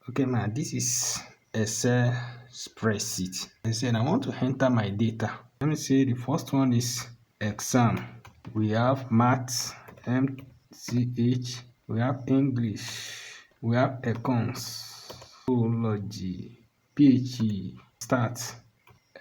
Okay, man, this is Excel spreadsheet. I said I want to enter my data. Let me say the first one is exam. We have maths, MCH. We have English. We have accounts, zoology, PHE, stats,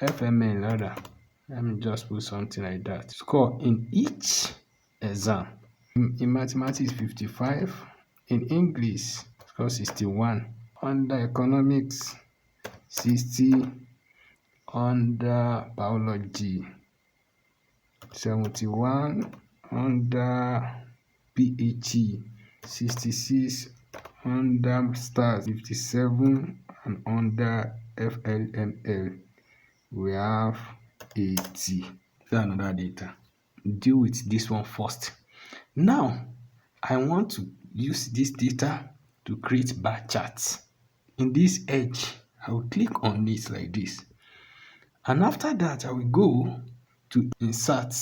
FML rather. Let me just put something like that. Score in each exam. In mathematics 55, in English score 61, under economics 60, under biology 71, under PHE 66, under stars 57, and under FLML we have 80. That's another data. Deal with this one first. Now, I want to use this data to create bar charts. In this edge, I will click on it like this. And after that, I will go to insert,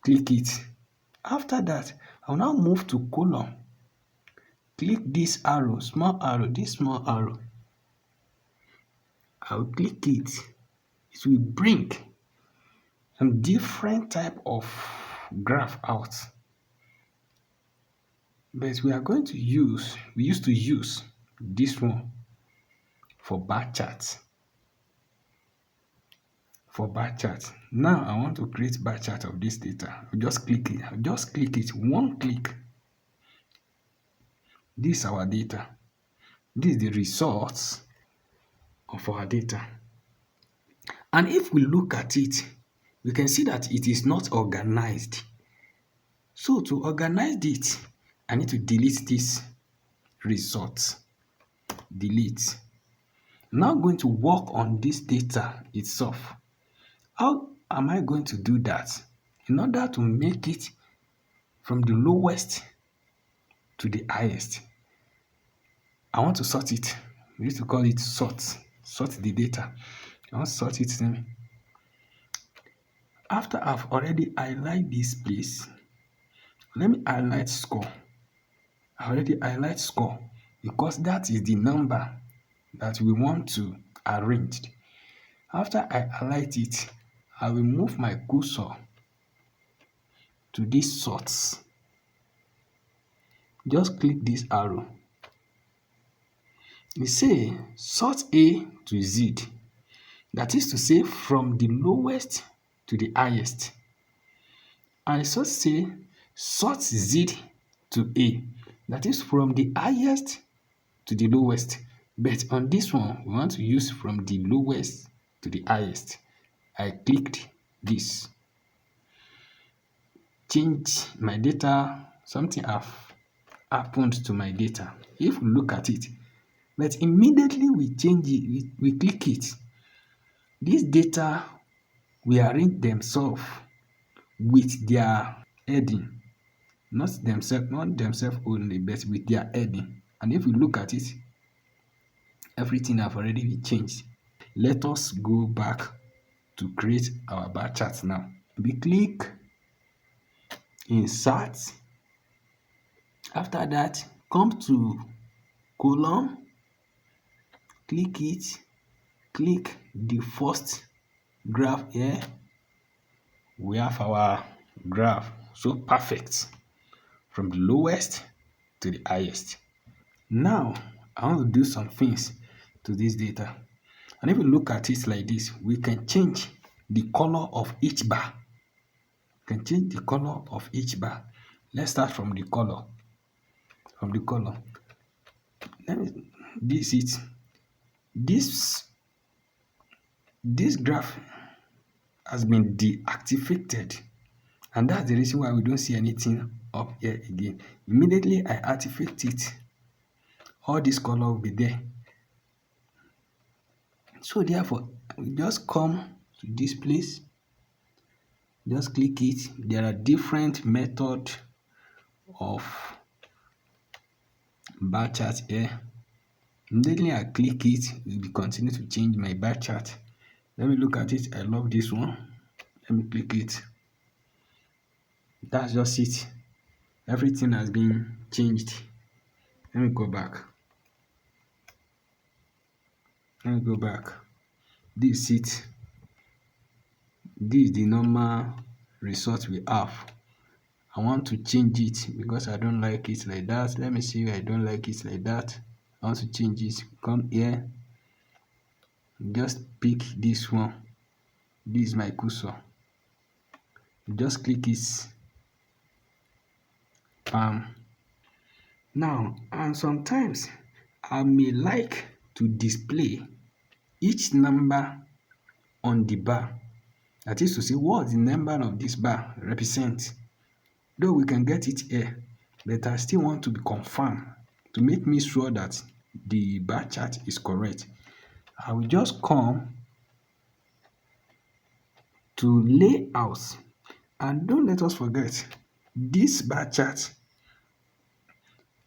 click it. After that, I will now move to column. Click this arrow, small arrow, this small arrow. I will click it. It will bring some different type of graph out. But we used to use this one for bar charts. Now I want to create bar chart of this data. I'll just click it. One click. This is our data. This is the results of our data. And if we look at it, we can see that it is not organized. So to organize it, I need to delete this result. Delete. Now I'm going to work on this data itself. How am I going to do that? In order to make it from the lowest to the highest, I want to sort it. We used to call it sort. Sort the data. I want to sort it. After I've already highlighted this place, let me highlight score. I already highlight score because that is the number that we want to arrange. After I highlight it, I will move my cursor to this sorts. Just click this arrow. It say sort A to Z. That is to say from the lowest to the highest. And it also say sort Z to A. That is from the highest to the lowest. But on this one, we want to use from the lowest to the highest. I clicked this. Change my data. Something have happened to my data. If we look at it, but immediately we change it, we click it. This data will arrange themselves with their heading. Not themselves only, but with their heading. And if we look at it, everything have already been changed. Let us go back to create our bar chart now. We click insert. After that, come to column, click it, click the first graph here. We have our graph. So perfect. From the lowest to the highest. Now, I want to do some things to this data. And if we look at it like this, we can change the color of each bar. Let's start from the color. This is this graph has been deactivated, and that's the reason why we don't see anything up here again. Immediately I activate it, all this color will be there. So therefore, we just come to this place, just click it. There are different methods of bar chart here. Immediately I click it, it will continue to change my bar chart. Let me look at it. I love this one. Let me click it. That's just it. Everything has been changed. Let me go back. Let me go back. This is it. This is the normal result we have. I want to change it because I don't like it like that. Let me see if I don't like it like that. I want to change it. Come here. Just pick this one. This is my cursor. Just click it. Now, and sometimes I may like to display each number on the bar. That is to say, what the number of this bar represents. Though we can get it here, but I still want to be confirmed to make me sure that the bar chart is correct. I will just come to layout, and don't let us forget this bar chart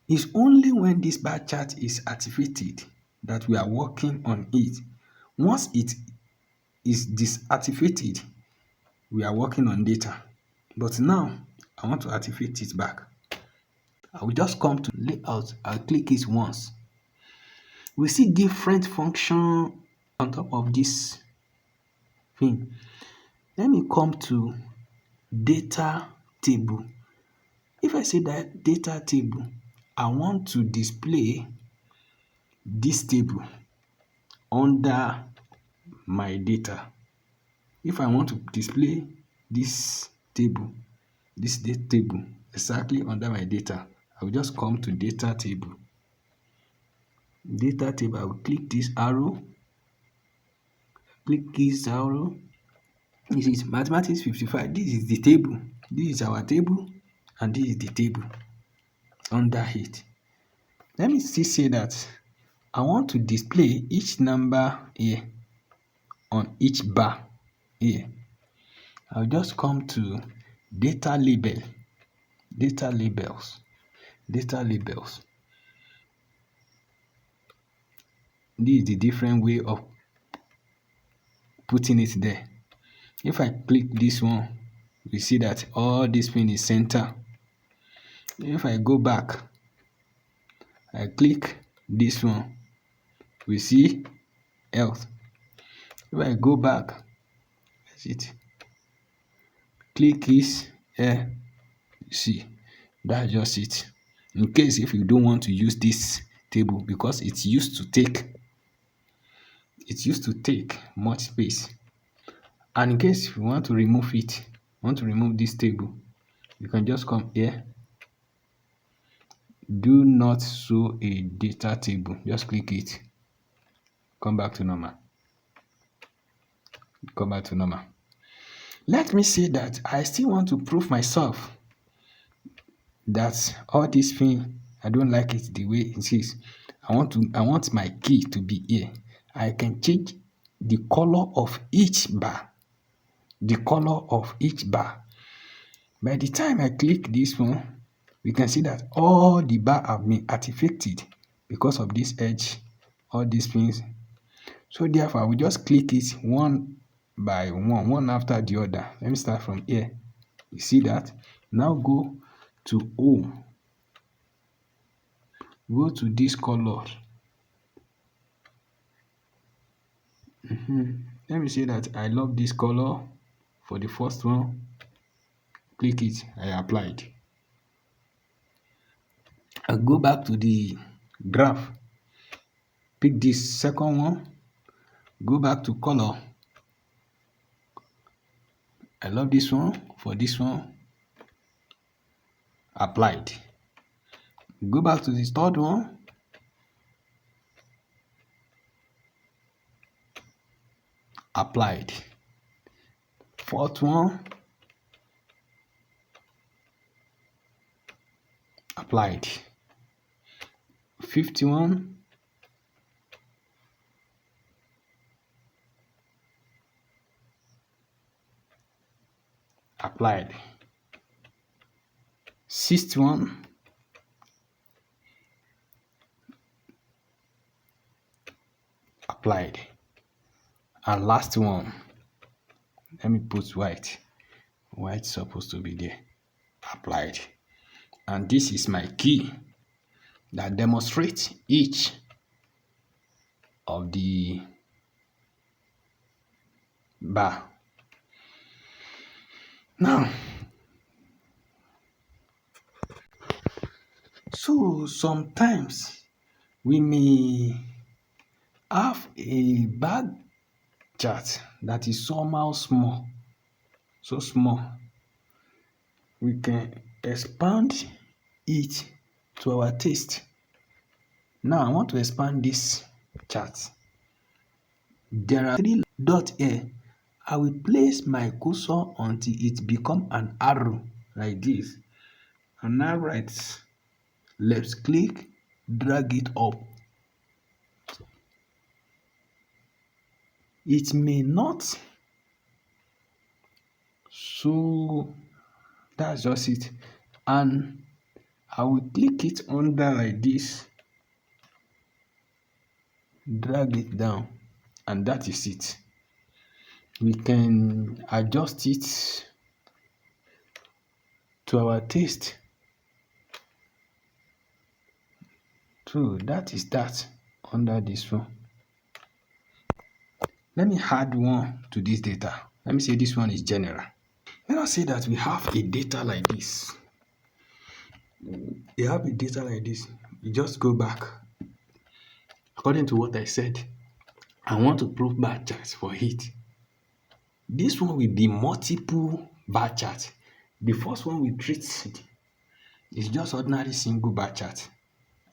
is only when this bar chart is activated that we are working on it. Once it is disactivated, we are working on data. But now I want to activate it back. I will just come to layout and click it once. We see different function on top of this thing. Let me come to data table. If I say that data table, I want to display this table under my data. If I want to display this table exactly under my data, I will just come to data table. Data table, I will click this arrow. This is mathematics 55. This is the table. This is our table, and this is the table under it. Let me still say that I want to display each number here on each bar here. I'll just come to data label, data labels. This is the different way of putting it there. If I click this one, we see that all this thing is center. If I go back, I click this one, we see health. If I go back, that's it. Click this here, see, that's just it. In case if you don't want to use this table because it used to take much space, and in case if you want to remove this table, you can just come here, do not show a data table, just click it, come back to normal. Let me say that I still want to prove myself that all this thing, I don't like it the way it is. I want my key to be here. I can change the color of each bar. By the time I click this one, we can see that all the bar have been activated because of this edge, all these things. So therefore, I will just click it one by one after the other. Let me start from here. You see that? Now go to home. Go to this color. Let me say that I love this color. For the first one, click it, I applied. I go back to the graph, pick this second one, go back to color. I love this one. For this one, applied. Go back to the third one, applied. Fourth one, applied. Fifth one, applied. Sixth one, applied. And last one, let me put white. White supposed to be there, applied. And this is my key that demonstrates each of the bar. Now, so sometimes we may have a bar chart that is somehow small, so small. We can expand it to our taste. Now I want to expand this chart. There are three dots here. I will place my cursor until it become an arrow like this. And now left click, drag it up. It may not, so that's just it. And I will click it under like this, drag it down, and that is it. We can adjust it to our taste. So that is that under this one. Let me add one to this data. Let me say this one is general. Let us say that we have a data like this. We have a data like this. You just go back. According to what I said, I want to prove bar charts for it. This one will be multiple bar chart. The first one we treat is just ordinary single bar chart.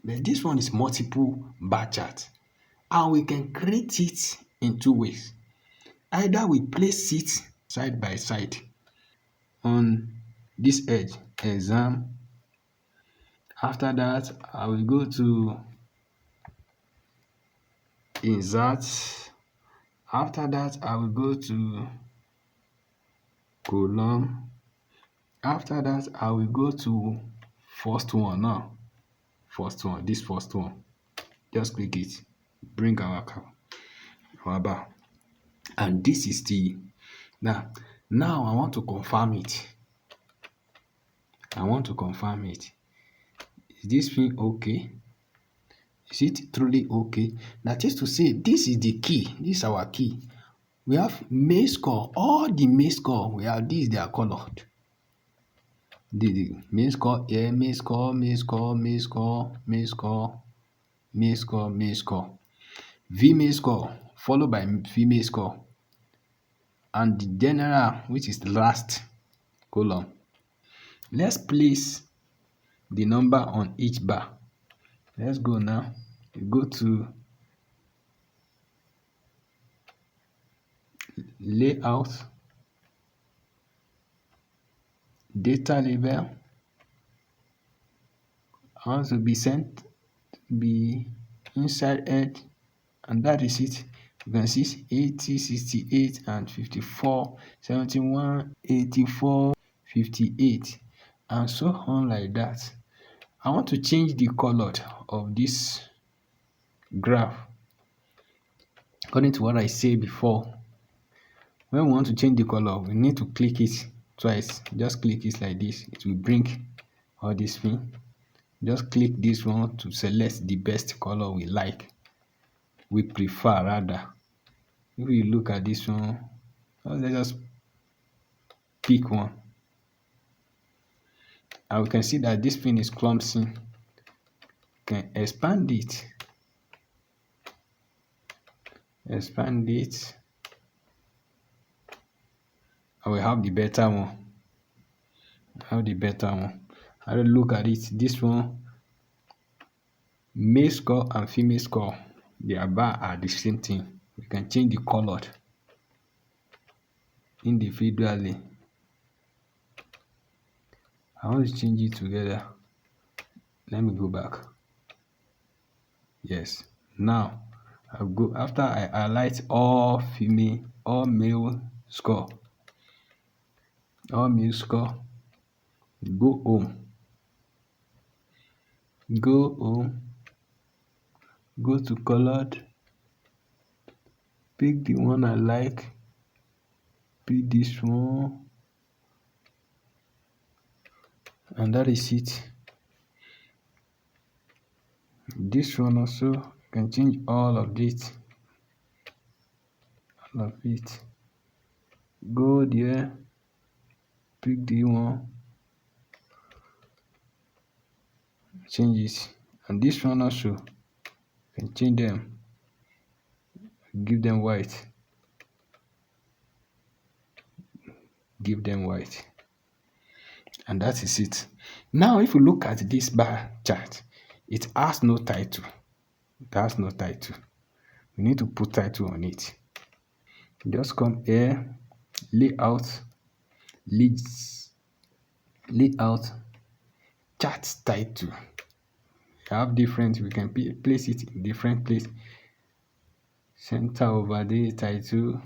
But this one is multiple bar chart. And we can create it in two ways. Either we place it side by side on this edge, exam. After that, I will go to insert. After that, I will go to column. After that, I will go to first one now. First one, this first one. Just click it. Bring our bar. And this is the now I want to confirm it. I want to confirm it. Is this thing okay? Is it truly okay? That is to say, this is the key. This is our key. We have main score. All the main score we have these, they are colored. The main score here, main score, main score, main score, main score, main score, main score. V main score followed by female score. And the general, which is the last column. Let's place the number on each bar. Let's go now. You go to layout, data label. I want to be inside it, and that is it. You can see 80, 68, and 54, 71, 84, 58, and so on like that. I want to change the color of this graph. According to what I said before, when we want to change the color, we need to click it twice. Just click it like this. It will bring all this thing. Just click this one to select the best color we like. We prefer rather. If you look at this one, let's just pick one. And we can see that this thing is clumsy. Can expand it. Expand it. And we have the better one. Have the better one. I don't look at it. This one, male score and female score, their bar are the same thing. We can change the color individually. I want to change it together. Let me go back. Yes. Now I'll go after I highlight all male score. All male score. Go home. Go home. Go to colored. Pick the one I like. Pick this one. And that is it. This one also, you can change all of it. All of it. Go there, pick the one, change it. And this one also, you can change them, give them white, give them white. And that is it. Now, if you look at this bar chart, it has no title. It has no title. We need to put title on it. Just come here, layout, leads, layout, chart title. We have different, we can place it in different place. Center over the title,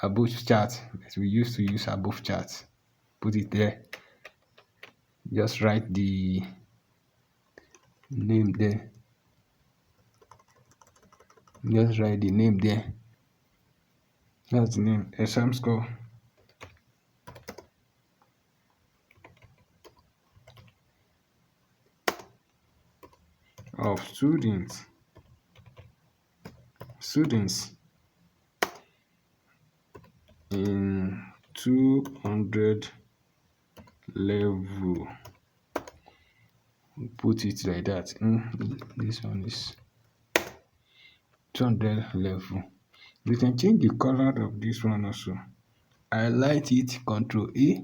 above chart. We used to use above chart. Put it there. Just write the name there. Just write the name there. That's the name. Exam score. Of students. Students in 200 level. Put it like that. This one is 200 level. We can change the color of this one also. Highlight it, Control A.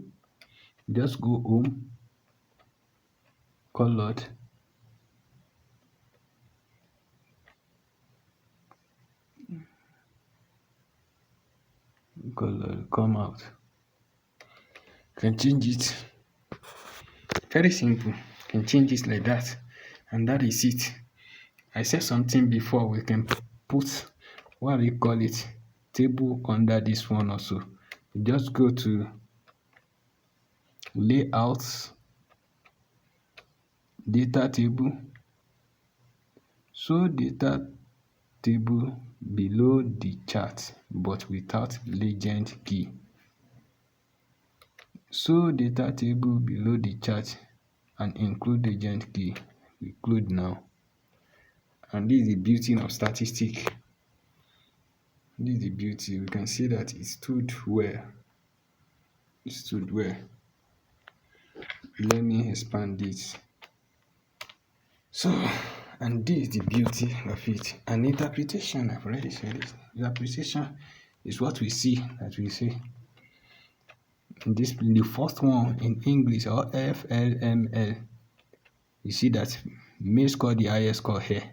Just go home, colored. Color come out. Can change it. Very simple. Can change it like that. And that is it. I said something before, we can put, what we call it, table under this one also. You just go to layout, data table, so data table below the chart but without legend key. So data table below the chart and include legend key. Include now. And this is the beauty of statistics. This is the beauty. We can see that it stood well. It stood well. Let me expand this. So, and this is the beauty of it. And interpretation, I've already said it. Interpretation is what we see, that we see. In this, the first one in English, or FLML, you see that male score the highest score here,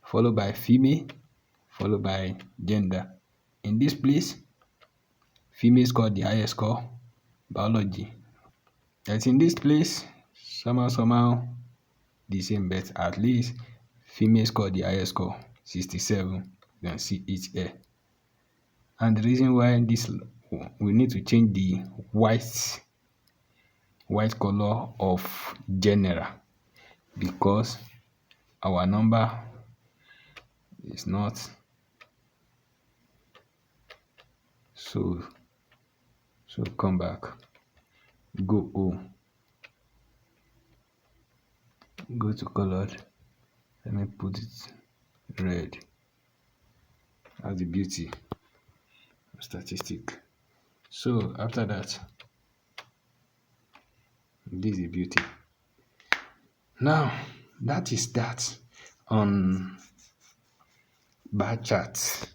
followed by female, followed by gender. In this place, female score the highest score, biology. That's in this place, somehow the same, but at least female score the highest score, 67. You can see it here. And the reason why this, we need to change the white color of general, because our number is not so come back, go home, go to colored, let me put it red. That's the beauty of statistic. So after that, this is the beauty. Now that is that on bar chart.